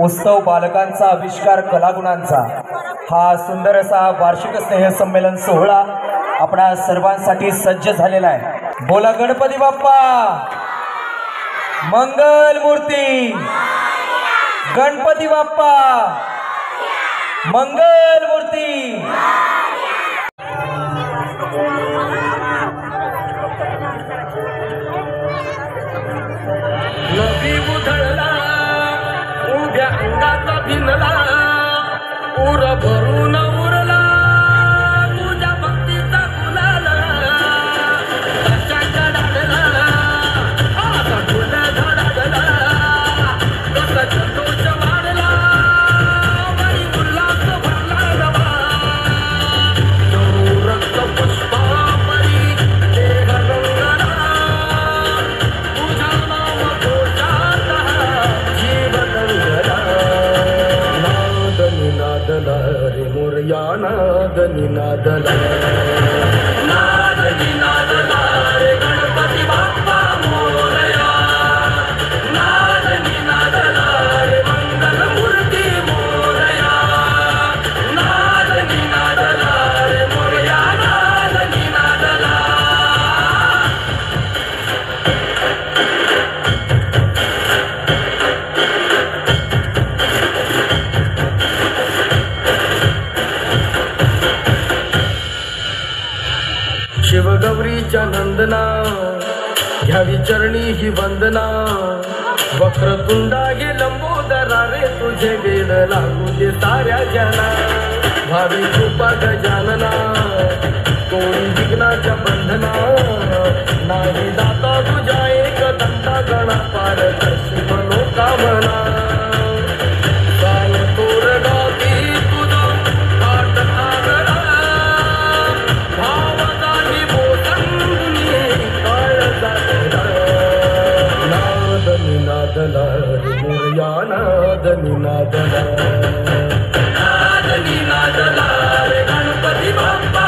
उत्सव बालकांचा आविष्कार कलागुणांचा हा सुंदर असा वार्षिक स्नेह संमेलन सोहळा आपणा सर्वांसाठी सज्ज झालेला आहे। बोला गणपती बाप्पा मंगल मूर्ती, गणपती बाप्पा मंगल मूर्ती। नदी उधळला उभ्या अंगाचा भिनला उर भरून उरला तुझ्या भक्तीचा गुलाला कशाच्या डाडला आता तुला धडाडला कसा संतोष वाढला बाई उल्हास भरला नवा तो रक्त पुष्पापरी देह रंगला तुझा नाव घोषात जीव रंगला नाद निनादला रे मोरया नाद निनादला नाद निनादला रे गणपती बाप्पा मोरया नाद निनादला रे मंगल मूर्ती मोरया नाद निनादला रे मोरया नाद निनादला। शिवगौरीच्या नंदना घ्यावी चरणी ही वंदना वक्रतुंडा गे लंबोदरा रे तुझे वेद लागू दे साऱ्या जना भावी कृपा गजानना कोणी विघ्नाच्या बंधना नाही दाता तुझ्या एक दंता गणा पार करशी मनोकामना काल तोर गाती तुझा पाठ आगळा भावदानी बोधंनी काळ जागला नाद निनादला रे मोरया नाद निनादला नाद निनादला रे गणपती बाप्पा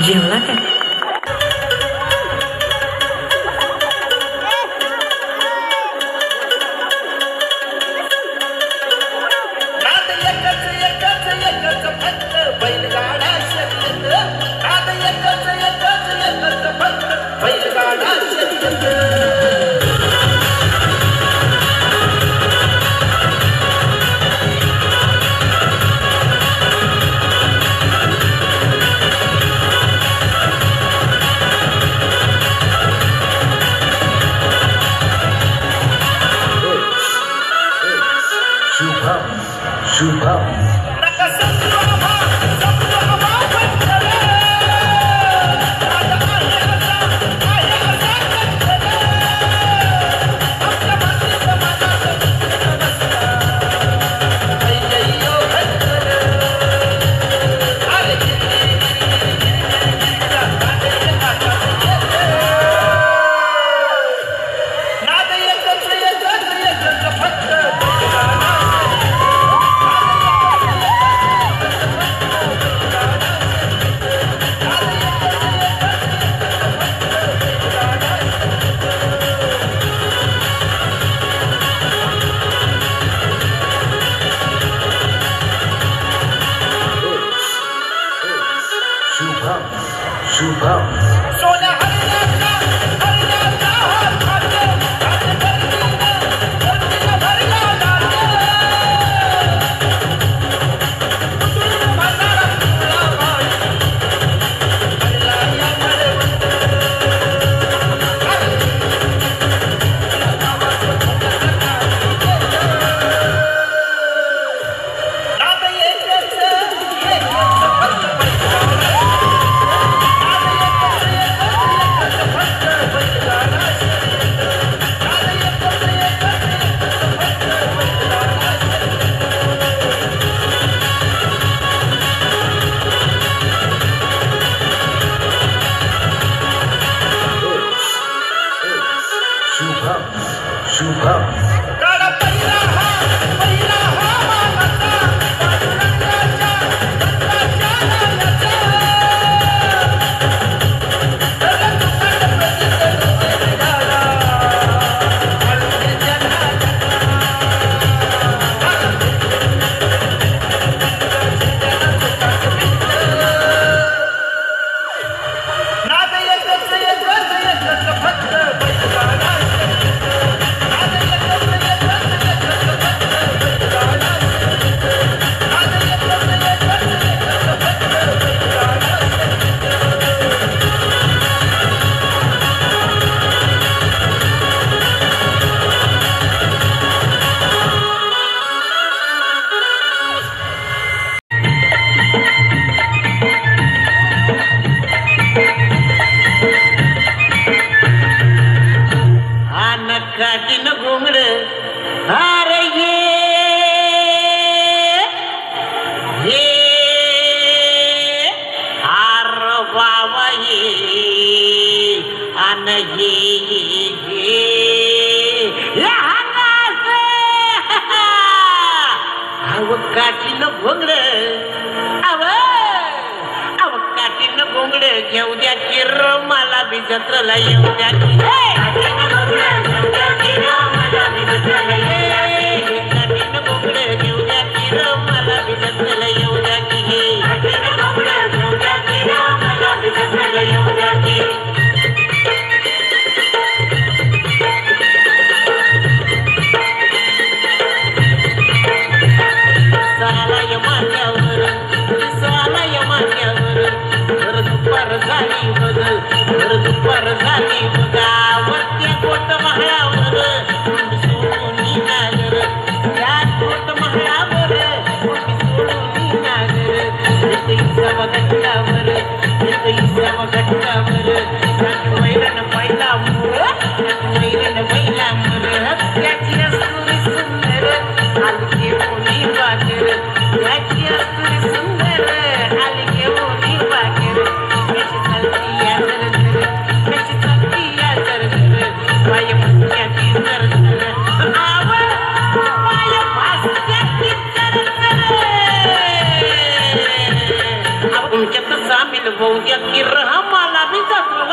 जेवला काय? शुभम काढा पहिला हा मानाचा, पांडुरंगाच्या दत्ताच्या नावाचा. काटीन घोंगड अरे ये आर बाबा ये अन ये अव काटीन घोंगड अव काटीन घोंगड घेऊ द्या किर मला बी जत्रला येऊ द्या दुपार झाली गावातल्या कोट महाळावर सोडून नागर त्या कोट महाळावर सोडून नागर इसावा गट्टावर वैरण पहिला वैरण पहिला त्याची असुरी सुंदर हलके मुली बागर त्याची असुरी सुंदर हलके मुली बागर त्याची चालती या जर पाय मुक्याची जर पाय भास्याची तुमच्यात सामील होऊ द्या की मला बी जातो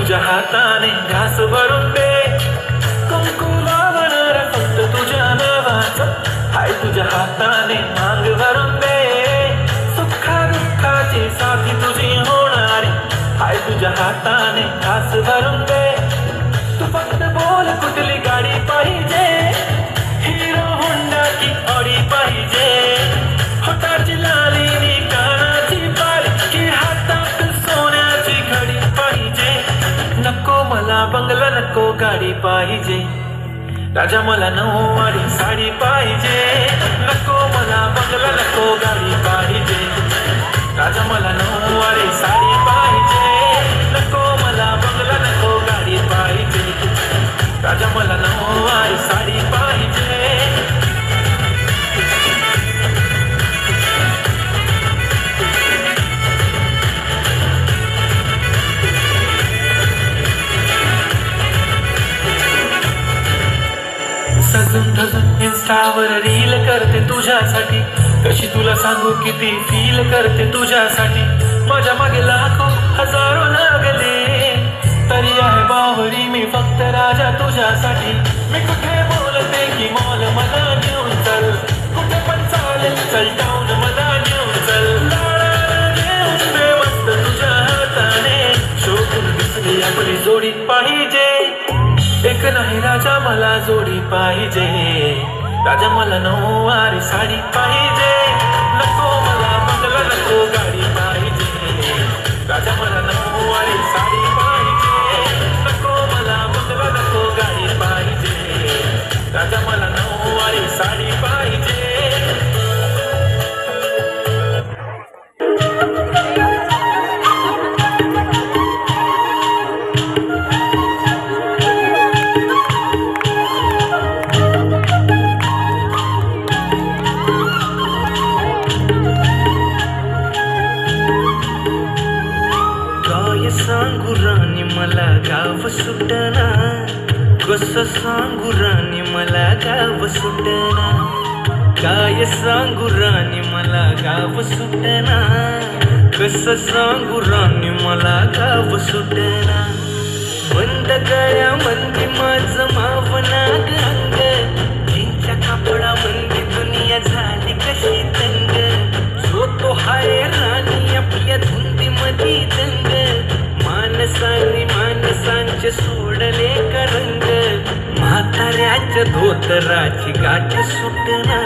तुझ्या हाताने घास भरून दे, कुंकू लावणार फक्त तुझ्या नावाचं. हाय तुझ्या हाताने मांग भरून दे, सुखा दुःखाची साथी तुझी होणारी. हाय तुझ्या हाताने घास भरून दे. तू फक्त बोल कुठली गाडी पाहिजे, हिरो होंडा की ऑडी पाहिजे. होटाची लाली नी कानाची बाली की हातात सोन्याची घडी पाहिजे. नको मला बंगला नको गाडी पाहिजे, राजा मला नऊवारी साडी पाहिजे. नको मला बंगला नको गाडी पाहिजे, राजा मला नऊवारी साडी पाहिजे. नको मला बंगला नको गाडी पाहिजे, राजा मला नऊवारी साडी पाहिजे. सजून धजून इन्स्टावर रील करते तुझ्यासाठी, कशी तुला सांगू किती फील करते तुझ्यासाठी. माझ्या मागे लाखो हजारो लागले, तरी आहे बावरी मी फक्त राजा तुझ्यासाठी. मी कुठे बोलते की मॉल मला घेऊन चल, कुठे पण चालेल चल टाऊन मला घेऊन चल. लाडाला घेऊन दे मस्त तुझ्या हाताने, शोधून दिसली आपली जोडी पाहिजे. एक नाही राजा मला जोडी पाहिजे, राजा मला नऊवारी साडी पाहिजे. नको मला बंगला नको गाडी पाहिजे, राजा मला नऊवारी साडी पाहिजे. नको मला बंगला नको गाडी पाहिजे, राजा मला नऊवारी साडी पाहिजे. सांगू राणी मला गाव सुटना, कसं सांगू राणी मला गाव सुटना. काय सांगू राणी मला गाव सुटना, कसं सांगू राणी मला गाव सुटना. बंद गळ्या मंदी माझं मावना गंग, जिंच्या कापडा मंदी दुनिया झाली कशी तंग. जो तो हाय राणी आपल्या धुंदी मधी दंग, मानसांनी माणसांचे सोडले करंग. म्हाताऱ्याच्या धोतराची गाठ सुटना,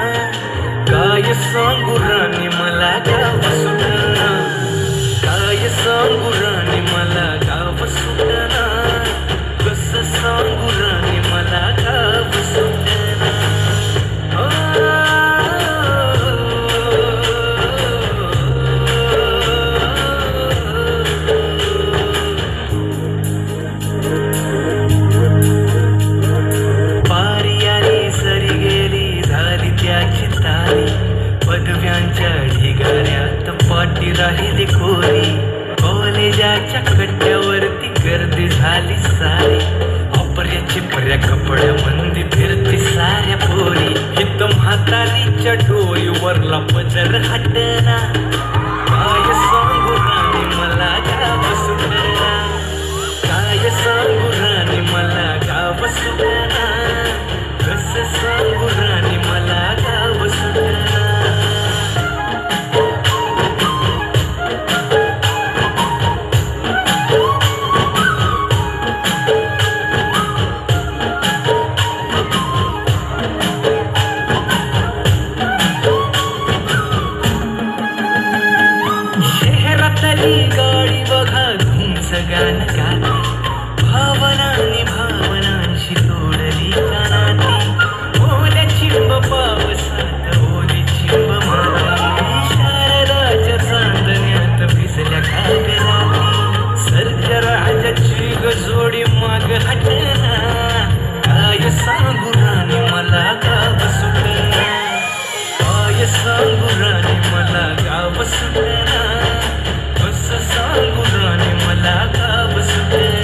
काय सांगू राणी मला गाव सुटना. काय सांगू राणी मला गाव सुटना, कसं सांगू राणी मला गाव सुटना. पदव्यांच्या ढिगाऱ्यात पाठी राहिली कोरी, कॉलेजाच्या कट्ट्यावरती गर्दी झाली सारी. ऑपऱ्याची पर्या कपड्यामध्ये फिरती साऱ्या पोरी, हित म्हातारीच्या डोईवरला पदर हटना. काय सांगू राणी मला गाव सुटना, काय सांगू राणी मला गाव सुटना. कसं सांगू राणी मला गाव सुटना. गाडी बघा धुमच गाणं गाते, भावनांनी भावनांशी तोडली कानाती. ओल्या चिंब पावसात ओली चिंब माती, शारदाच्या चांदण्यात भिजल्या कागदाती. सर्ग राजाची गजोडी माग हटना, काय सांगू राणी मला गाव सुटना. काय सांगू राणी मला गाव सुटना, कसं सांगू राणी मला गाव सुटना.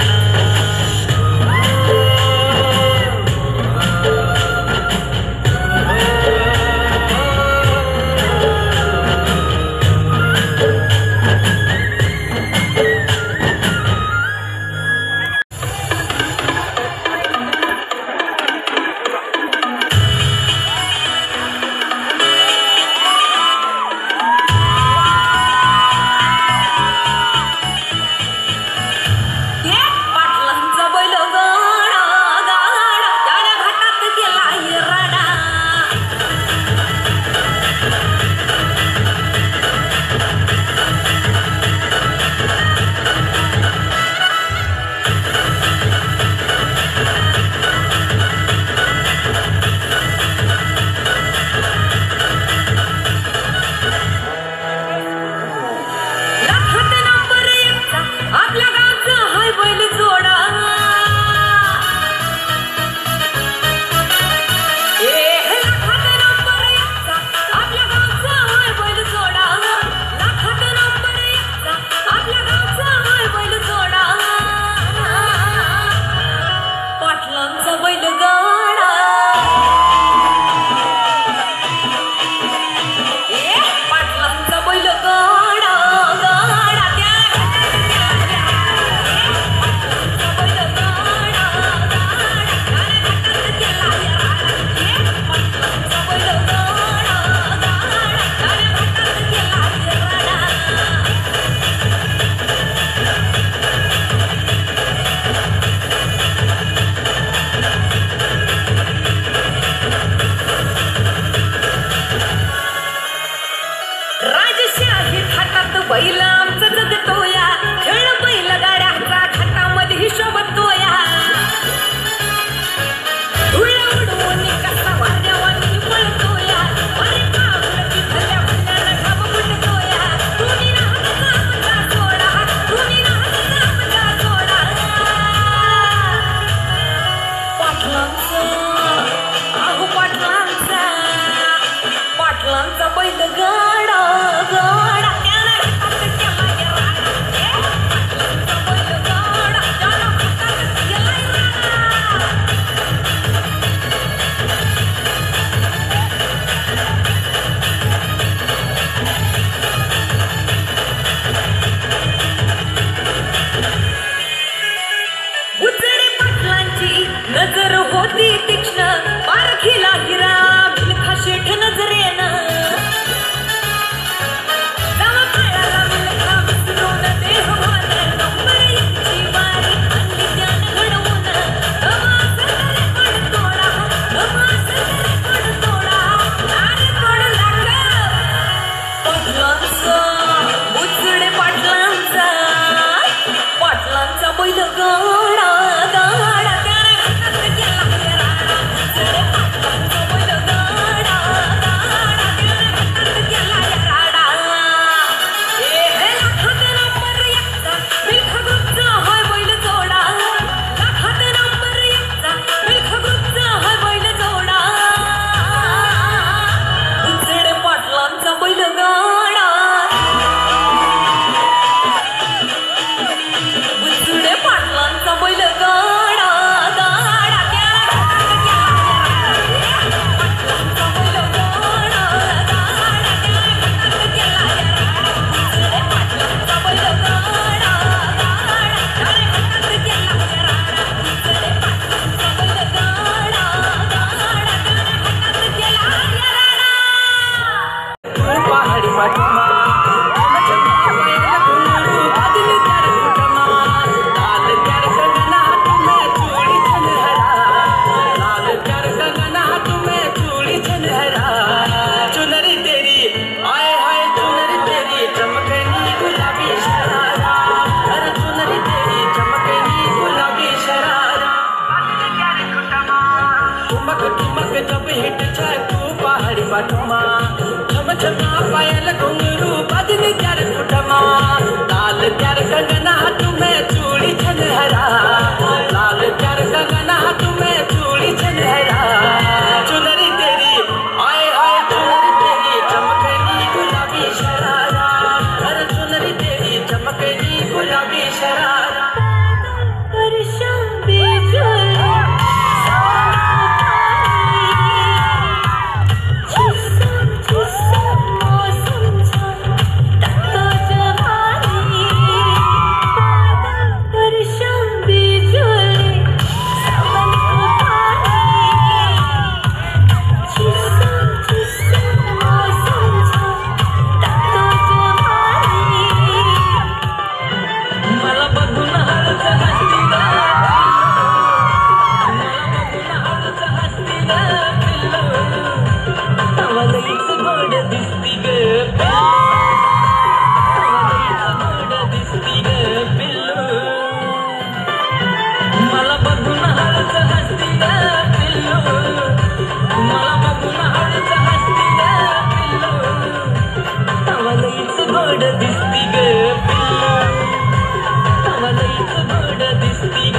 लईच गोड दिसती ग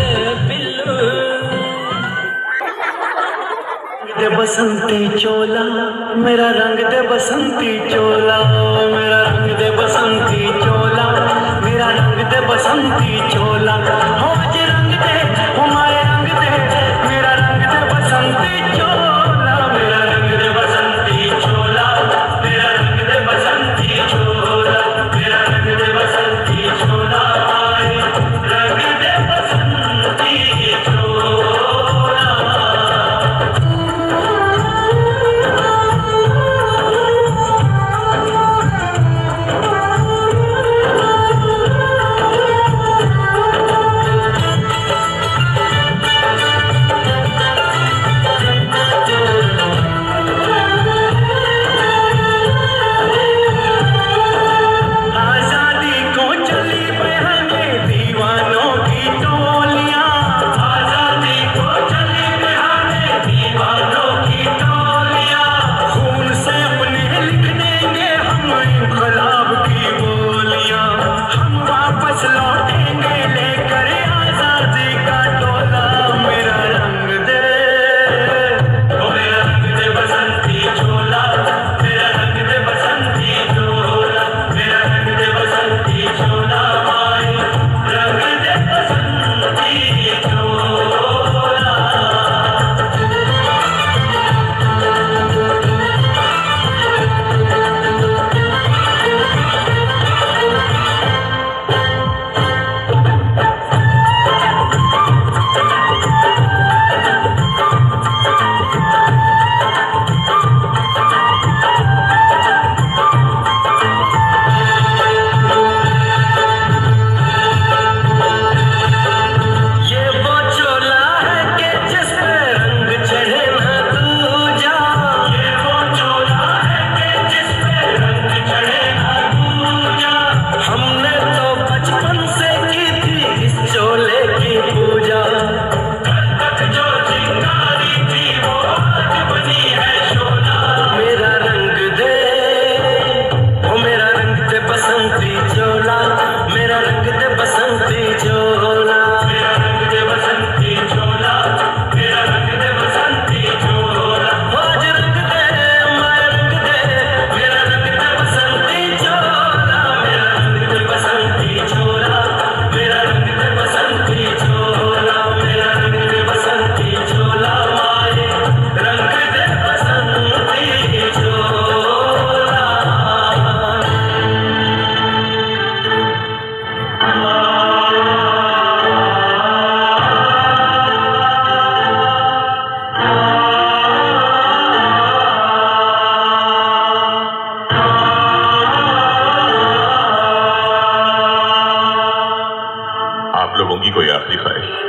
पिल्लू दे बसंती चोला मेरा रंग दे बसंती चोला मेरा रंग दे बसंती चोला मेरा रंग दे बसंती चोला हो जे रंग दे हो माए रंग दे मेरा रंग दे बसंती चोला मेरा रंग दे बसंती चोला मेरा रंग दे बसंती चोला मेरा रंग दे बसंती चोला माए रंग दे बसंती चोला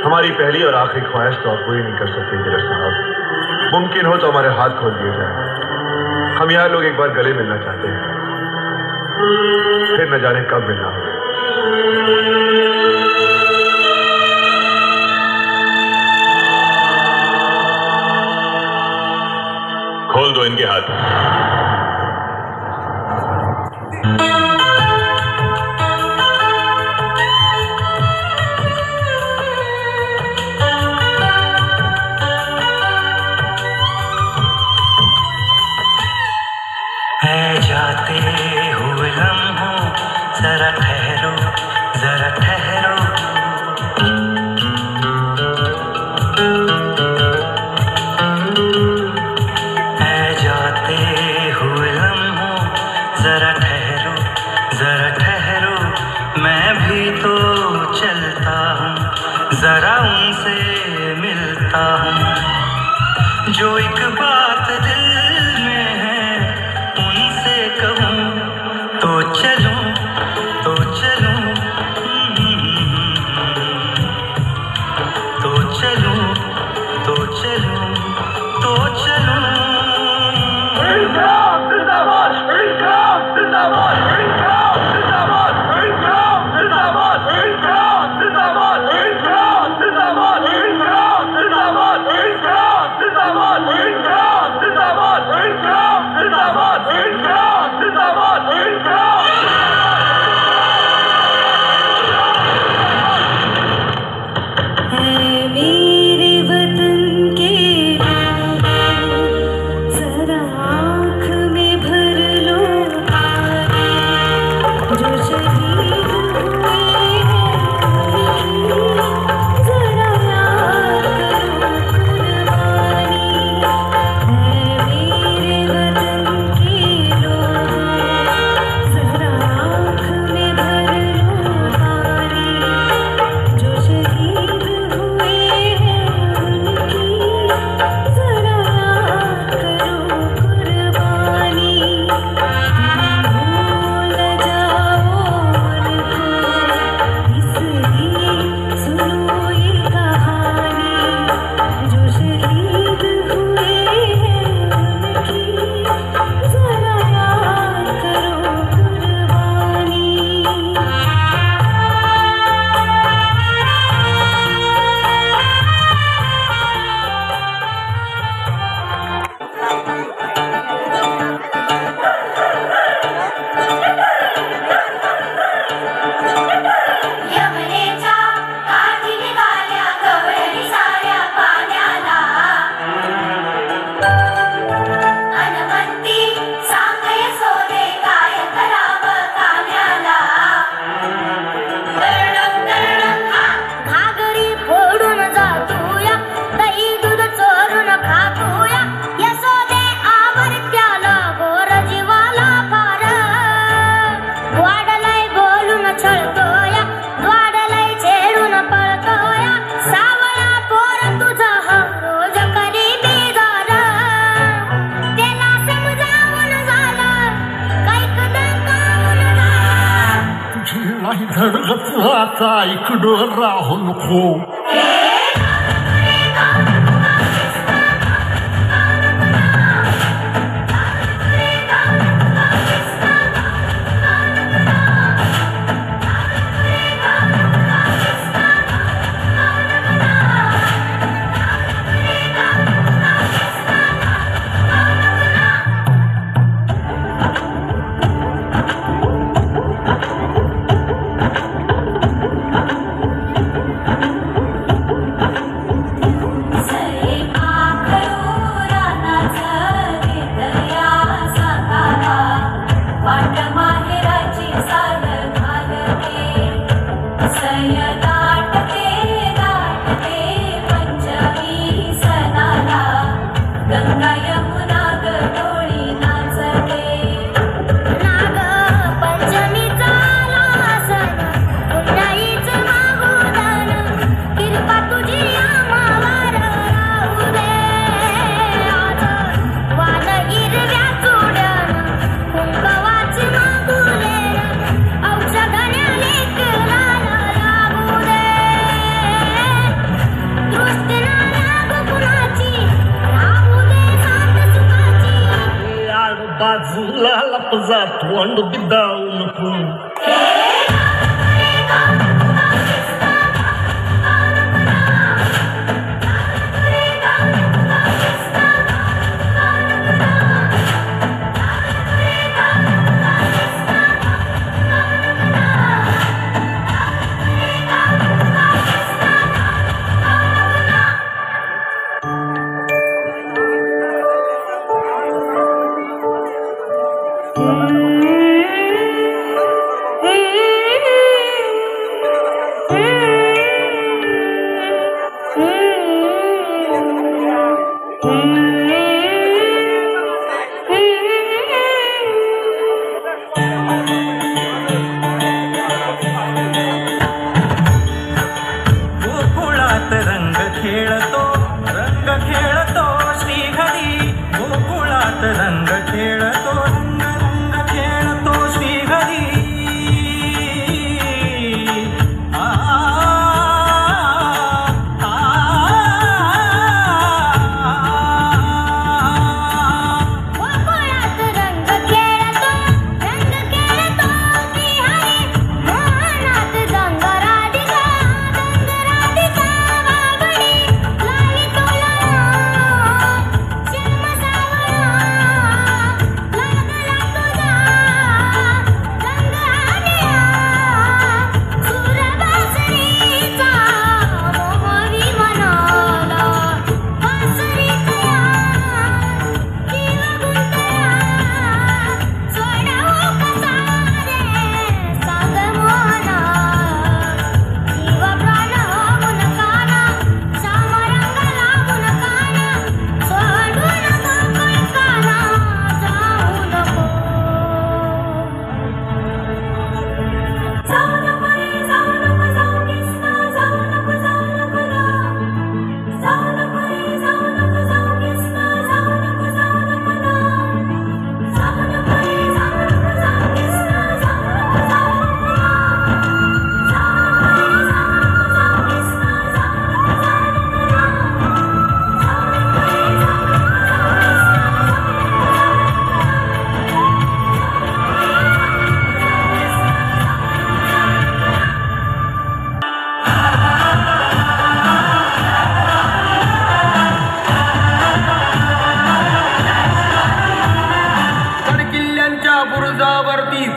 हमारी पहली और आखिरी ख्वाहिश तो आप पूरी नहीं कर सकते थे साहब। मुमकिन हो तो हमारे हाथ खोल दिए जाए। हम यहाँ लोग एक बार गले मिलना चाहते हैं, फिर न जाने कब मिलना हो। खोल दो इनके हाथ। जाते हुए लम्हों जरा ठहरो जरा ठहरो जाते हुए लम्हों जरा ठहरो मैं भी तो चलता हूँ जरा उनसे मिलता हूँ जो एक बात दिल में है उनसे कहूँ तो चलूँ तो चलूँ तो चलूँ तो चलूँ तो चलूँ जिंदाबाद कुणाचा इकडं राहू नको. बाजूला लपजा तोंड बिदाऊ नको.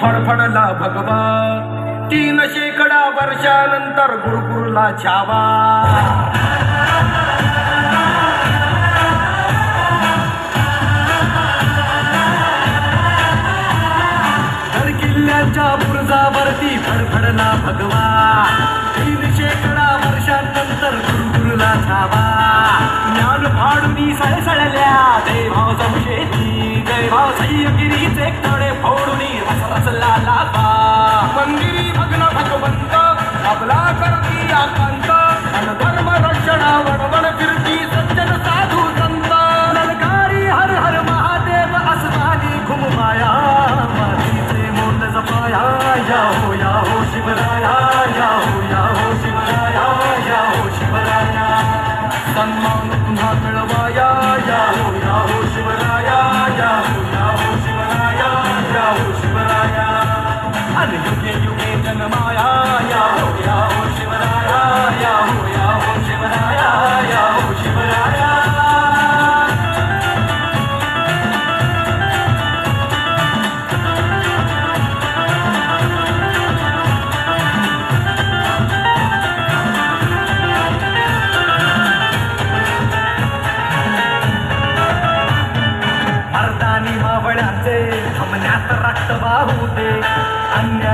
फडफडला भगवा 3 शेकडा वर्षानंतर गुरुकुरला छावा. किल्ल्याच्या बुरुजावरती फडफडला भगवा 3 शेकडा वर्षानंतर गुरुकुरला छावा. ज्ञान फाडूनी सळसळल्या देवाव संशेती देवाव सह्यगिरीचे तडे फोडूनी रसरसला लाभा. मंदिरी भग्न भगवंत आपला करती आकांत धर्म रक्षणा वणवण फिरती सज्जन साधू संत. ललकारी हर हर महादेव असमानी घुममाया मातीचे मोठ जपाया. या हो शिवराया या हो या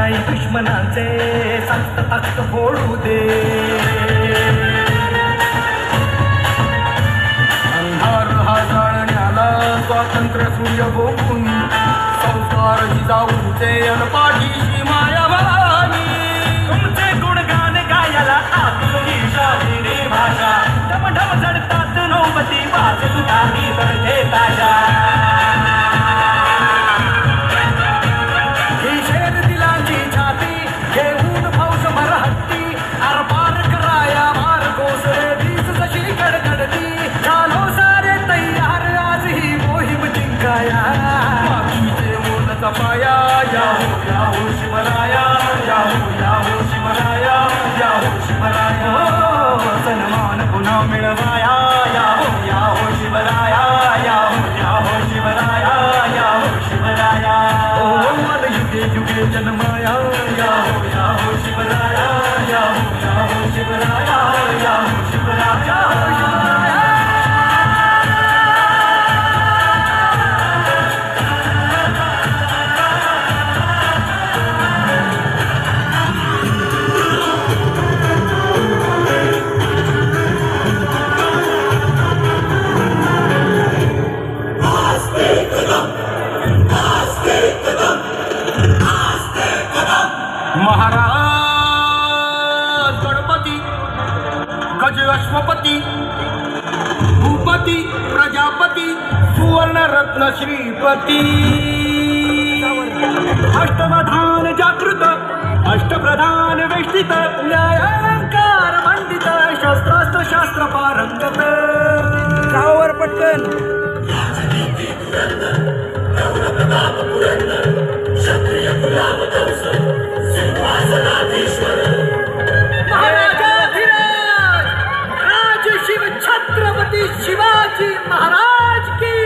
नाही दुश्मनाचे संत तख्त फोडू दे. अंधार हा जाळण्याला स्वातंत्र्य सूर्य बोलून संस्कार जिजाऊचे अनपाठीशी माया भवानी. तुमचे गुणगान गायला आपली शाहिरी भाषा ढमढम झडतात नौबती वाजत काही बरते ताजा. ही शेर दिलांची छाती घेऊन फौज मरहत्ती आरपार कराया मार कोसळे वीज जशी कडकडती. झालो सारे तयार आज ही मोहीम जिंकाया. मातीचे मोल जपाया याहो शिवराया याहो शिवराया याहो शिवराया. सन्मान पुन्हा मिळवाया याहो शिवराया याहो शिवराया याहो शिवराया. मन युगे युगे जन्माया याहो शिवराया याहो शिवराया याहो शिवराया. महाराज गणपती गज अश्वपती भूपती प्रजापती सुवर्णरत्न श्रीपती. अष्टप्रधान जागृत अष्टप्रधान वेष्टित न्यायालंकार मंडित शस्त्रास्त्र शास्त्र पारंगत. गावावर पटकन महाराजाधिराज राज शिव छत्रपती शिवाजी महाराज की.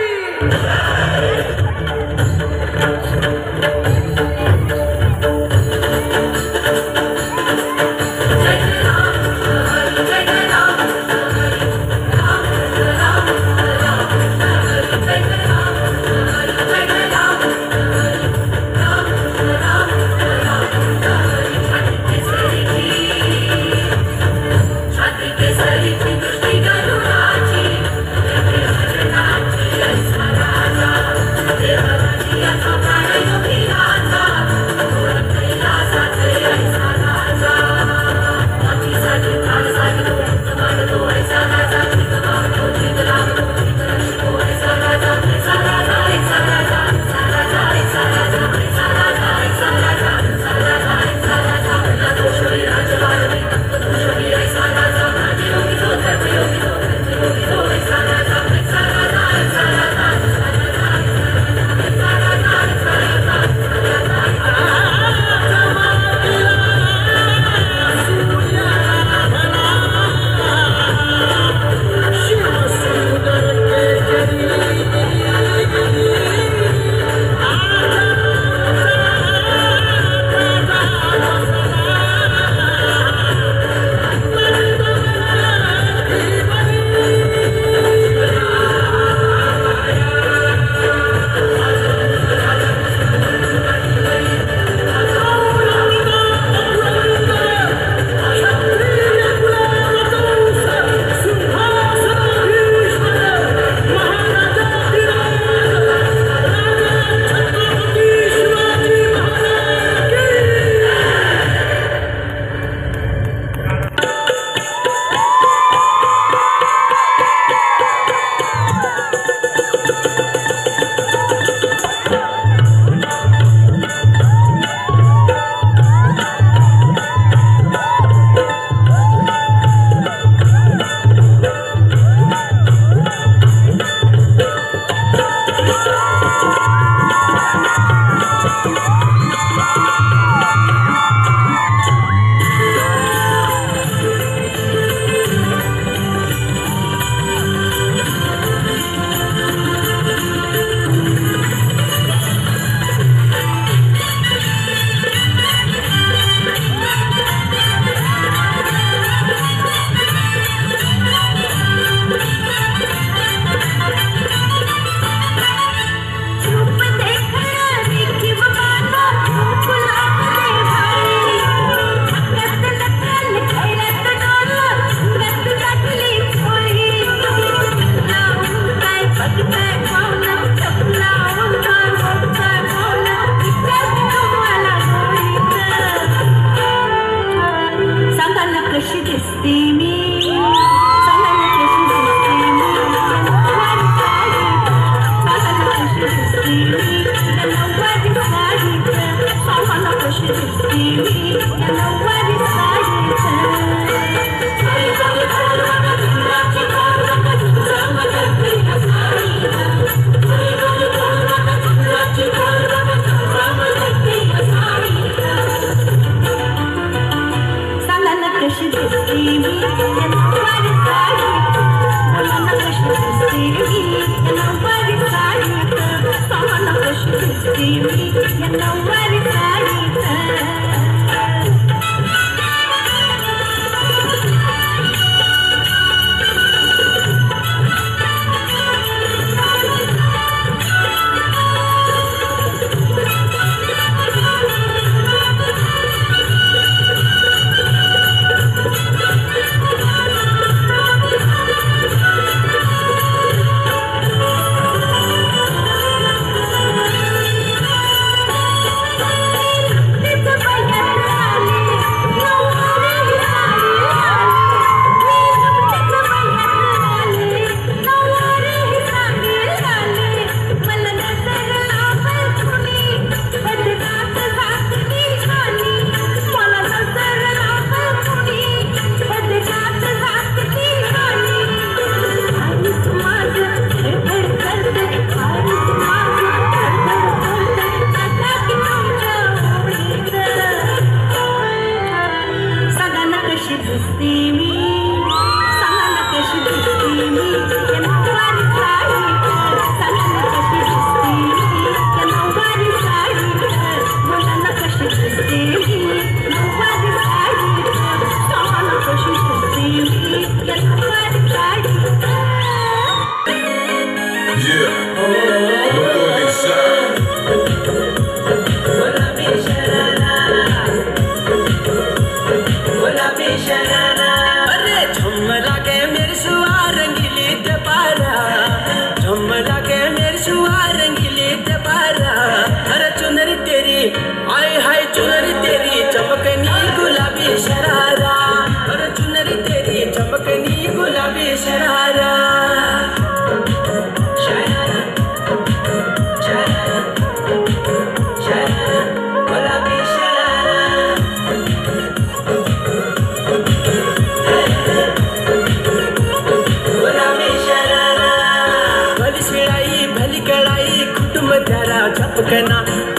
दिसती मी या नऊवारी साडीत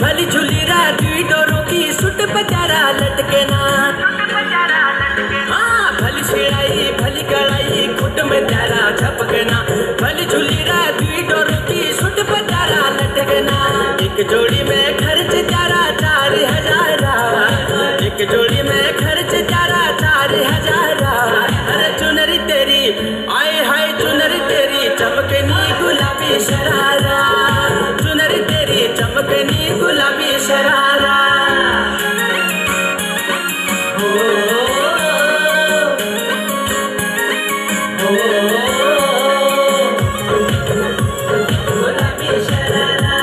भली झुलीरा दुई डोरों की सुट पचारा लटकेना हाँ भली सिलाई भली कड़ाई खुट में तारा छपकना भली झुलीरा दुई डोरों की सुट पचारा लटकेना एक जोड़ी में खर्च तारा 4,000 एक जोड़ी में खर्च तारा 4,000 अरे चुनरी तेरी आए हाय चुनरी तेरी चमकनी गुलाबी शरारा चुनरी तेरी चमकनी गुलाबी शरारा गुलाबी शरारा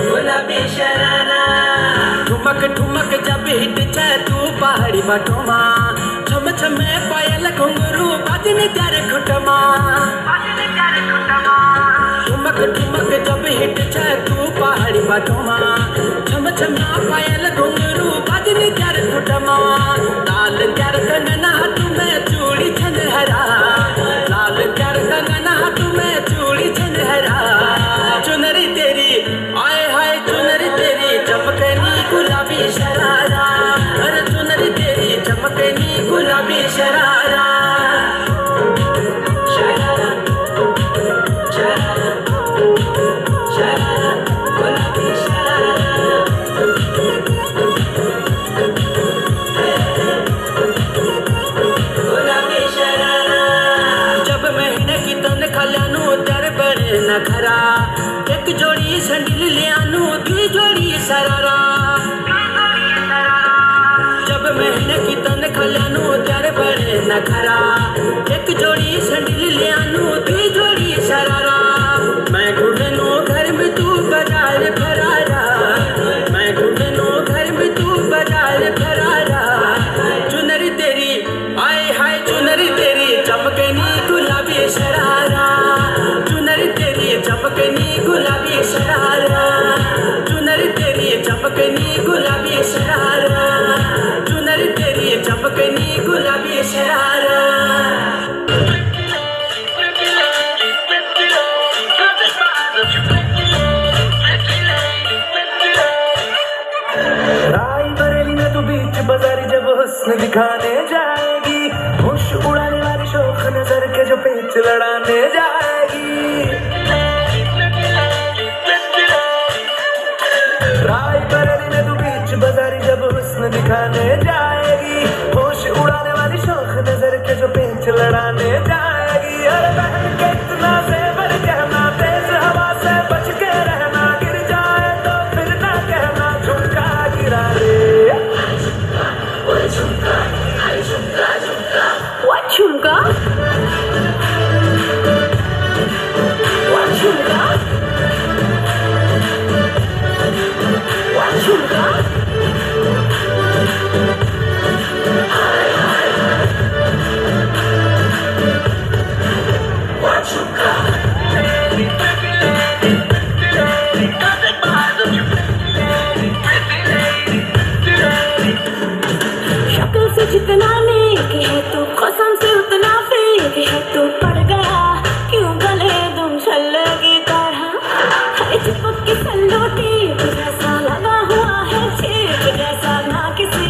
गुलाबी शरारा ठुमक ठुमक जब हिट छे तू पहाड़ी बाटोमा छम छमे पायल घुंघरू बाजने त्यारे खुटमा ठुमक ठुमक जब हिट छे तू पहाड़ी बाटोमा छम छमा पायल घुंघरू बाजने त्यारे खुटमा लाल त्यार कंगना तुम्हें चूड़ी छनहरा लाल त्यार कंगना तुम्हें चूड़ी छनहरा चुनरी तेरी आए हाय चुनरी तेरी चमकनी गुलाबी शरारा अरे चुनरी तेरी चमकनी गुलाबी शरारा शरारा शरारा शरारा गुलाबी शरारा गुलाबी शरारा जब महीने की तनख्वाह ल्यानु त्यारे बड़े न खरा एक जोड़ी सैंडल ल्यानु दुई जोड़ी शरारा जब महीने की तनख्वाह ल्यानु त्यारे बड़े न खरा एक जोड़ी सैंडल ल्यानु दुई जोड़ी शरारा मैं घुटनों घर में तू बाजार फरारा मैं घुटनों घर में तू बाजार फरारा चुनरी तेरी आए हाय चुनरी तेरी चमकनी गुलाबी शरारा चुनरी तेरी चमकनी गुलाबी शरारा चुनरी तेरी चमकनी गुलाबी शरारा चुनरी तेरी चमकनी गुलाबी शरारा रायबरेली में तू बीच बाजारी जब हुस्न दिखाने जाएगी होश उड़ाने वाली शौक नजर के जो पेच लड़ाने जाएगी लड़ाने जाएगी। अरे बहन के इतना जेवर कहना, तेज हवा से बच के रहना, गिर जाए तो फिर ना कहना झुमका गिरा रे। What झुमका? What झुमका? What झुमका? शक्ल से जितना नेक है तू, कसम से उतना फेक है तू। पड़ गया क्यों गले तुम छल्ले की तरह, हरे चिपक के सल्लोटी जैसा लगा हुआ है चेप जैसा, ना किसी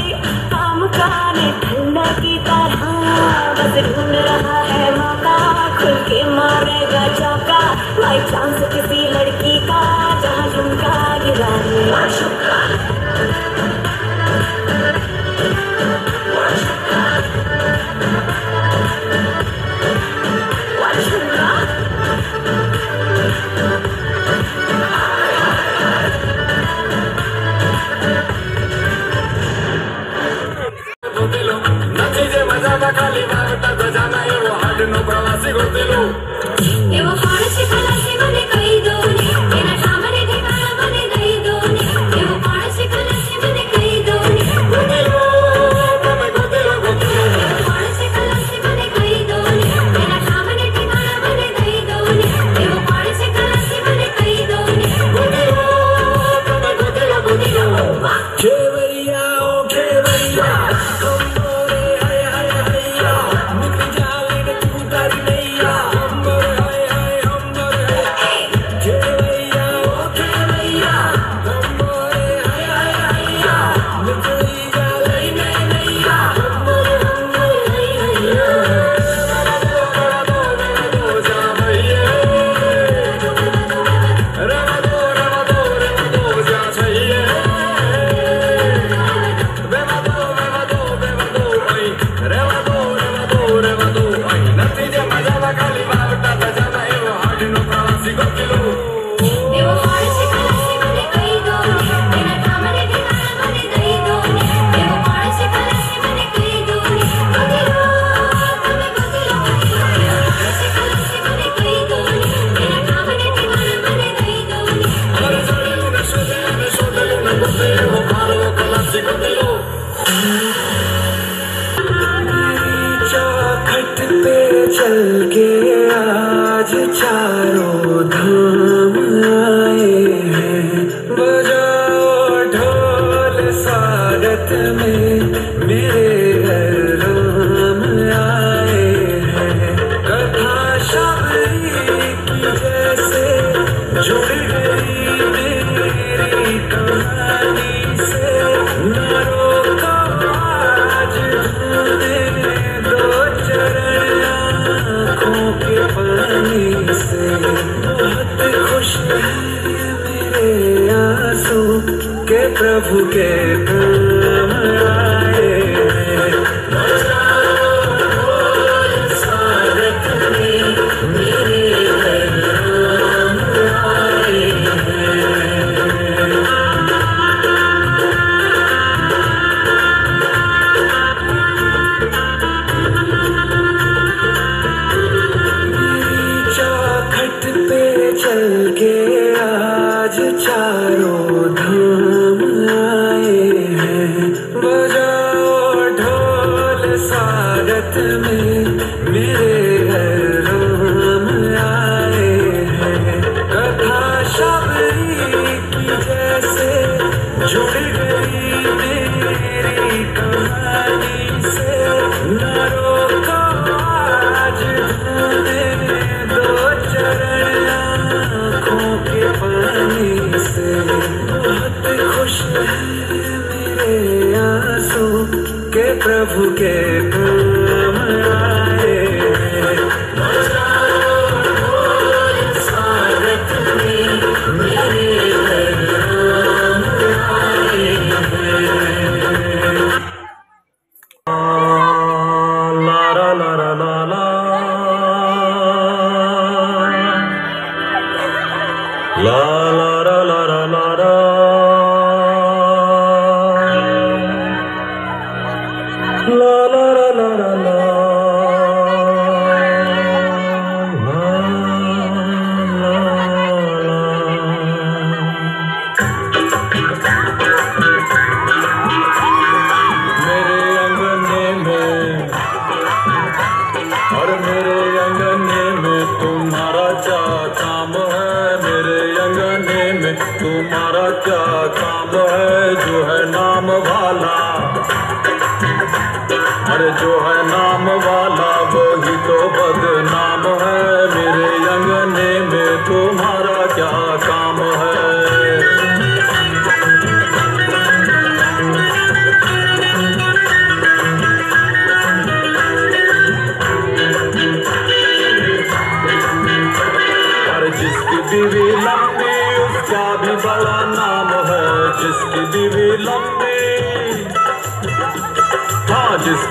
काम का ने ठंडा की तरह। बस ढूंढ रहा है मौका, खुल के मारेगा चौका, बाई चांस किसी लड़की का जहाँ झुमका गिरा दे। एवं पाणसी खलासी बने कई दोने, तेरा सामने ठिकाना बने गई दोने। एवं पाणसी खलासी बने कई दोने, पाणसी खलासी बने कई दोने, तेरा सामने ठिकाना बने गई दोने। एवं पाणसी खलासी बने कई दोने। खेवरिया ओ खेवरिया, हम बोले हाय हाय हैया, निकल जावे न तू तारी नैया। हम बोले हाय हाय हम बोले खेवरिया ओ खेवरिया, हम बोले हाय हाय हैया, निकल जावे न नैया। हम बोले हाय हैया, रवा दो जा भैया, रवा दो जा छैया। एवं पाणसी खलासी बने कई दोने, तेरा सामने ठिकाना बने गई दोने। एवं पाणसी खलासी बने कई दोने, पाणसी खलासी बने कई दोने, तेरा सामने ठिकाना बने गई दोने। चौखट पे चल के आज चारों धाम आए हैं, बजाओ ढोल स्वागत में मेरे घर राम आए हैं। कथा शबरी की जैसे जुड़ गई मेरी कहानी से, न रोको आज ढूंढे दो चरण आँखों के पानी से। बहुत खुश है मेरे आंसू के प्रभु के काम आए हैं। बजाओ ढोल स्वागत में मेरे घर राम आए हैं। चौखट पे चल के आज चारों धाम आए हैं, बजाओ ढोल स्वागत में मेरे घर राम आए हैं। कथा शबरी की जैसे जुड़ गई मेरी कहानी से, न रोको आज ढूंढे दो चरण आँखों के पानी से। बहुत खुश है मेरे आंसू के प्रभु के काम आए हैं।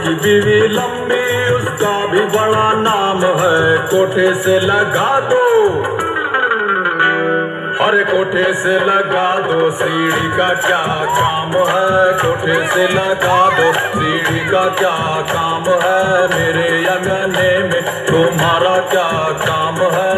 जिसकी बीवी लंबी उसका भी बड़ा नाम है, कोठे से लगा दो, अरे कोठे से लगा दो, सीढ़ी का क्या काम है, कोठे से लगा दो, सीढ़ी का क्या काम है, मेरे अंगने में तुम्हारा क्या काम है।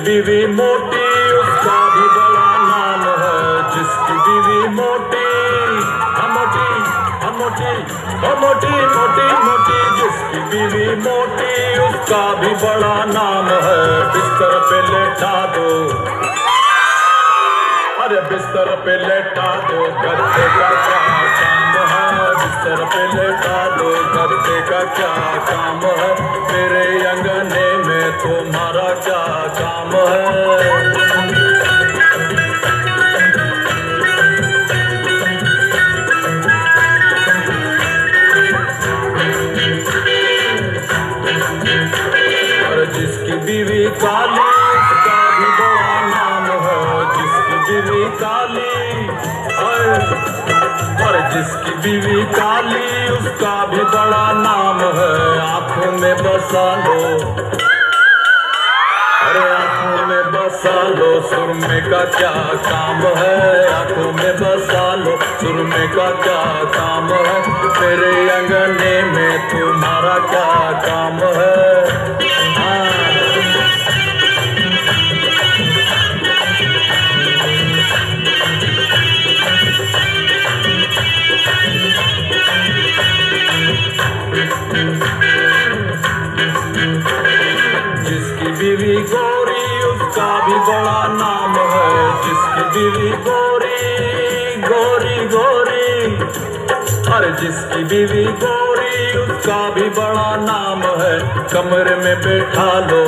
बीवी मोटी उसका भी बड़ा नाम है, जिसकी बीवी मोटी मोटी मोटी मोटी मोटी मोटी, जिसकी बीवी मोटी उसका भी बड़ा नाम है, बिस्तर पे लेटा दो, अरे बिस्तर पे लेटा दो, गद्दे का क्या काम है, बिस्तर पे लेटा दो, गद्दे का क्या काम है, मेरे अंगने में तुम्हारा क्या काम है। जिसकी बीवी काली उसका भी बड़ा नाम है, जिसकी बीवी काली, और जिसकी बीवी काली उसका भी बड़ा नाम है, आंखों में बसा लो, अरे आंखों में बसा लो, सुरमे का क्या काम है, आंखों में बसा लो, सुरमे का क्या काम है, मेरे अंगने में तुम्हारा क्या काम है। जिसकी बीवी गौरी उसका भी बड़ा नाम है, जिसकी बीवी गौरी गौरी गौरी, अरे जिसकी बीवी गौरी उसका भी बड़ा नाम है, कमरे में बैठा लो,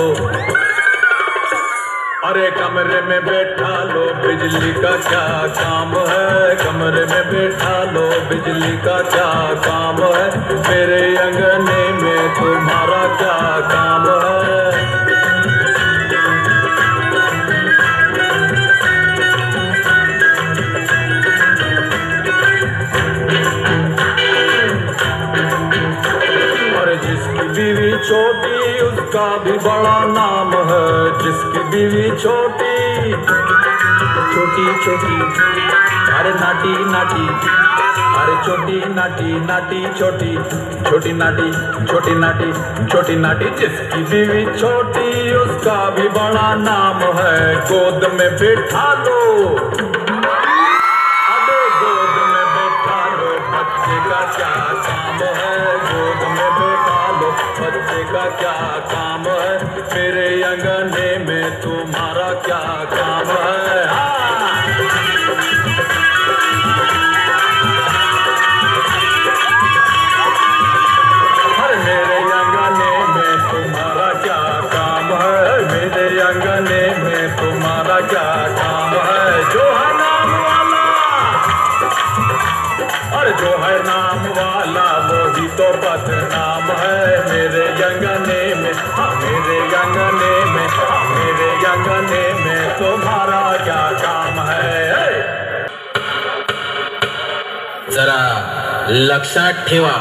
अरे कमरे में बैठा लो, बिजली का क्या काम है, कमरे में बैठा लो, बिजली का क्या काम है, मेरे अंगने में तुम्हारा क्या काम है। जिसकी बीवी छोटी उसका भी बड़ा नाम है, जिसकी बीवी छोटी छोटी छोटी, अरे नाटी नाटी, अरे छोटी नाटी नाटी छोटी छोटी नाटी छोटी नाटी छोटी नाटी, जिसकी बीवी छोटी उसका भी बड़ा नाम है, गोद में बैठा लो, अरे गोद में बैठा लो, बच्चे का क्या काम है, गोद में बैठा लो, बच्चे का क्या काम है, मेरे अंगने में तुम्हारा क्या काम है। मेरे अंगने में तुम्हारा क्या काम है, मेरे अंगने में तुम्हारा क्या काम है, जो है नाम वाला, और जो है नाम वाला वही तो बदनाम है, मेरे अंगने में, मेरे अंगने में, मेरे अंगने में तुम्हारा क्या काम है। जरा लक्षात ठेवा,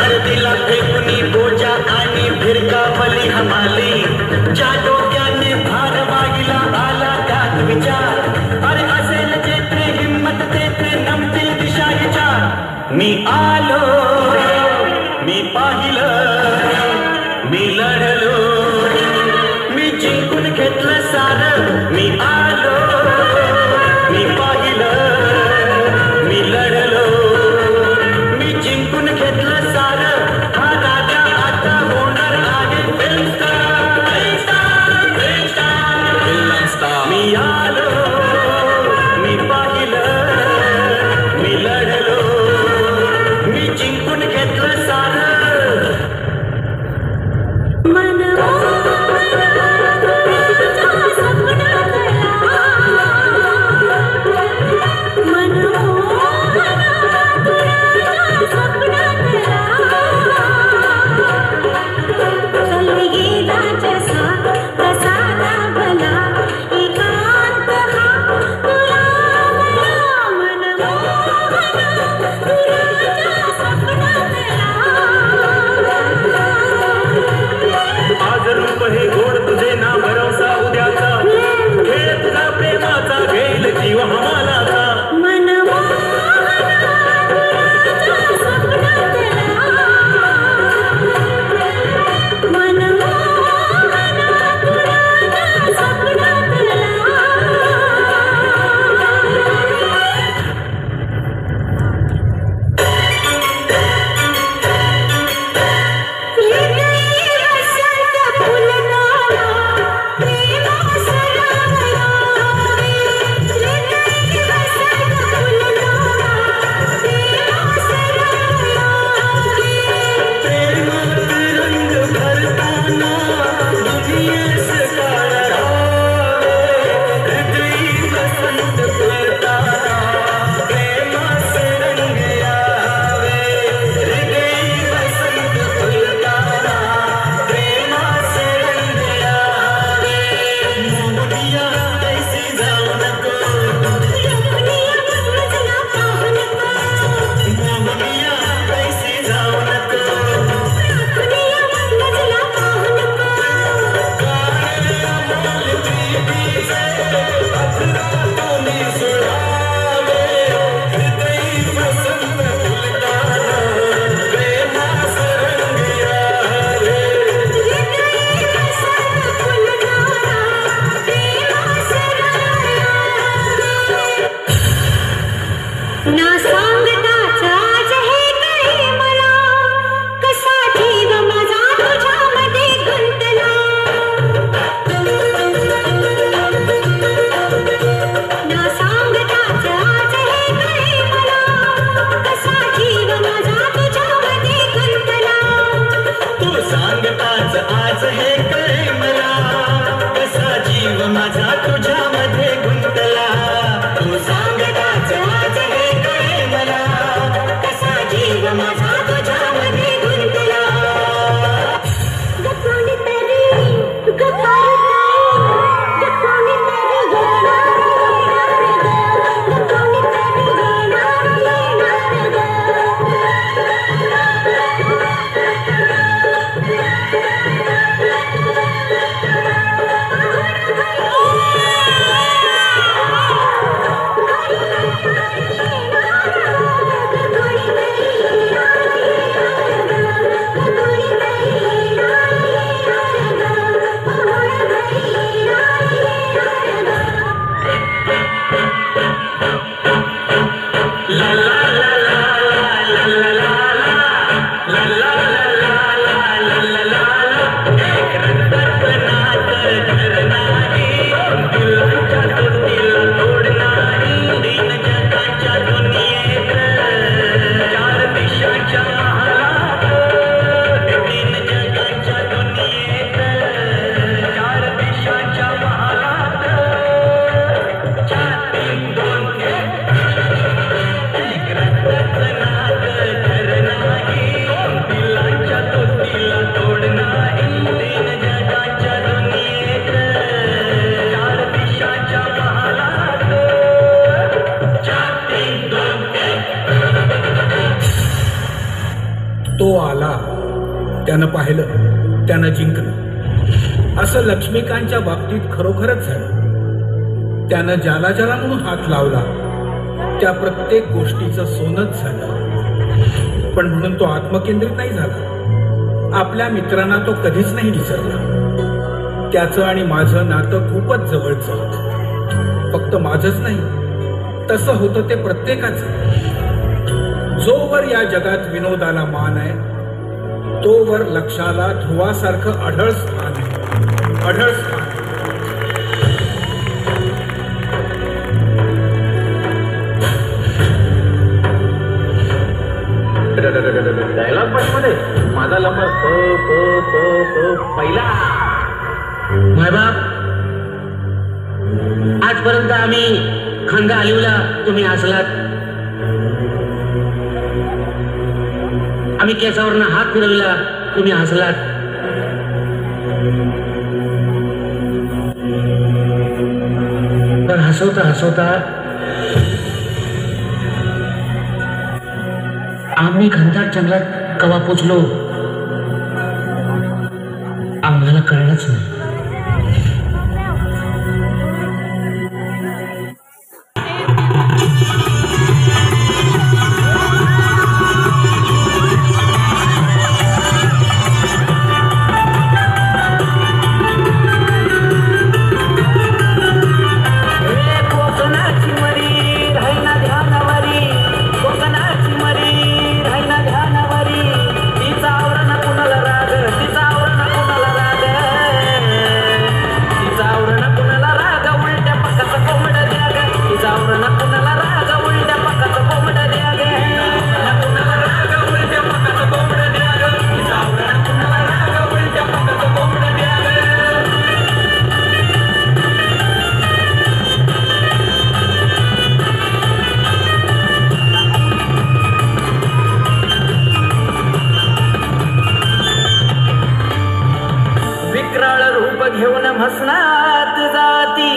अरे दिला फेकुनी बोजा आणि भिरका बली हमाली, ज्या डोक्याने भार मागिला आला त्यात विचार, अरे असेल जेथे हिम्मत तेथे नमतील दिशा विचार, मी आलो, मी पाहिलं, मी लढलो, मी जिंकून घेतलं सारं, मी आलो, मी पाहिलं, मी लढलो, मी जिंकून घेतलं सारं, हा राजा आता होणार आहे मी आलो, मी पाहिलं, मी लढलो, मी जिंकून ना सांगताच आज हे कळे मला कसा जीव माझा तुझ्यामध्ये गुंतला ना सांगताच आज हे कळे मला कसा जीव माझा तुझ्यामध्ये गुंतला तू सांगताच आज हे कळे मला कसा जीव माझा तुझ्यामध्ये गुंतला तू सांगताच आज हे कळे मला कसा जीव माझा तुझ्यामध्ये गुंतला गप्पोनी तेरी गप्पारी गप्पोनी तेरी गप्पोनी तेरी तो आला, त्यानं पाहिलं, त्यानं जिंकलं. असं लक्ष्मीकांतच्या बाबतीत खरोखरच झालं. त्यानं ज्याला ज्याला म्हणून हात लावला त्या प्रत्येक गोष्टीचं सोनच झालं. पण म्हणून तो आत्मकेंद्रित नाही झाला. आपल्या मित्रांना तो कधीच नाही विसरला. त्याचं आणि माझं नातं खूपच जवळचं होतं. फक्त माझंच नाही, तसं होतं ते प्रत्येकाचं. जोवर या जगात विनोदाला मान आहे तोवर लक्षाला ध्रुवासारखं अढळ स्थान आहे. अढळ स्थान. डायलॉग मध्ये माझा नंबर पहिला. माय बाप, आजपर्यंत आम्ही खंगा हलवला, तुम्ही हसलात. आम्ही केसावरनं हात फिरवला, तुम्ही हसलात. पण हसवता हसवता आम्ही घनदाट जंगलात कवा पोचलो आम्हाला कळलंच नाही. घेऊन म्हसनात जाती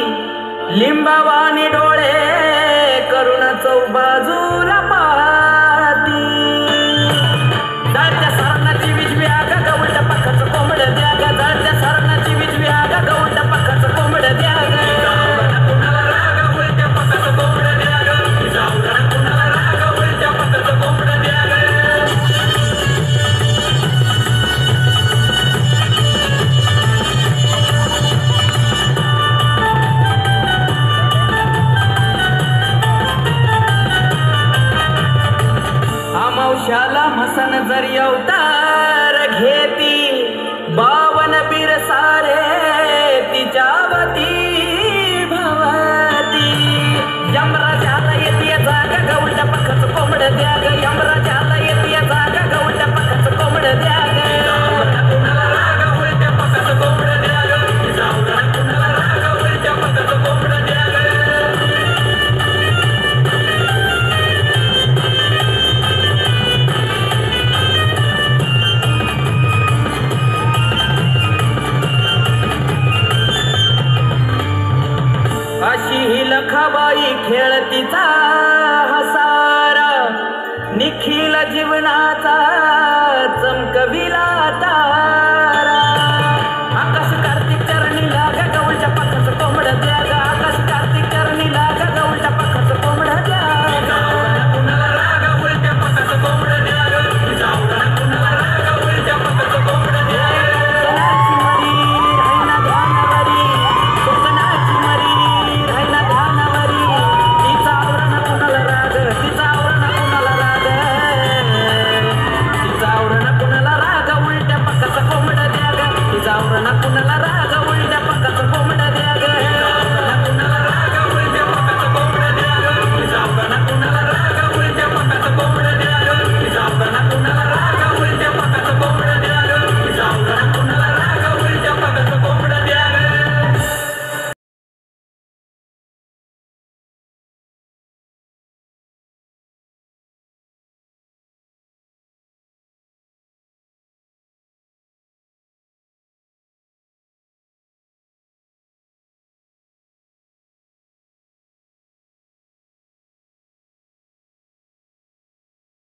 लिंबावानी डोळे करून चौबाजूला पाहती. जात्या सरणाची विजवी आगा गवंड पखाचं कोंबड द्या ग. जात्या सरणाची विजवी आगा गवंड पखाचं कोंबड द्या ग. माणसानं जर अवतार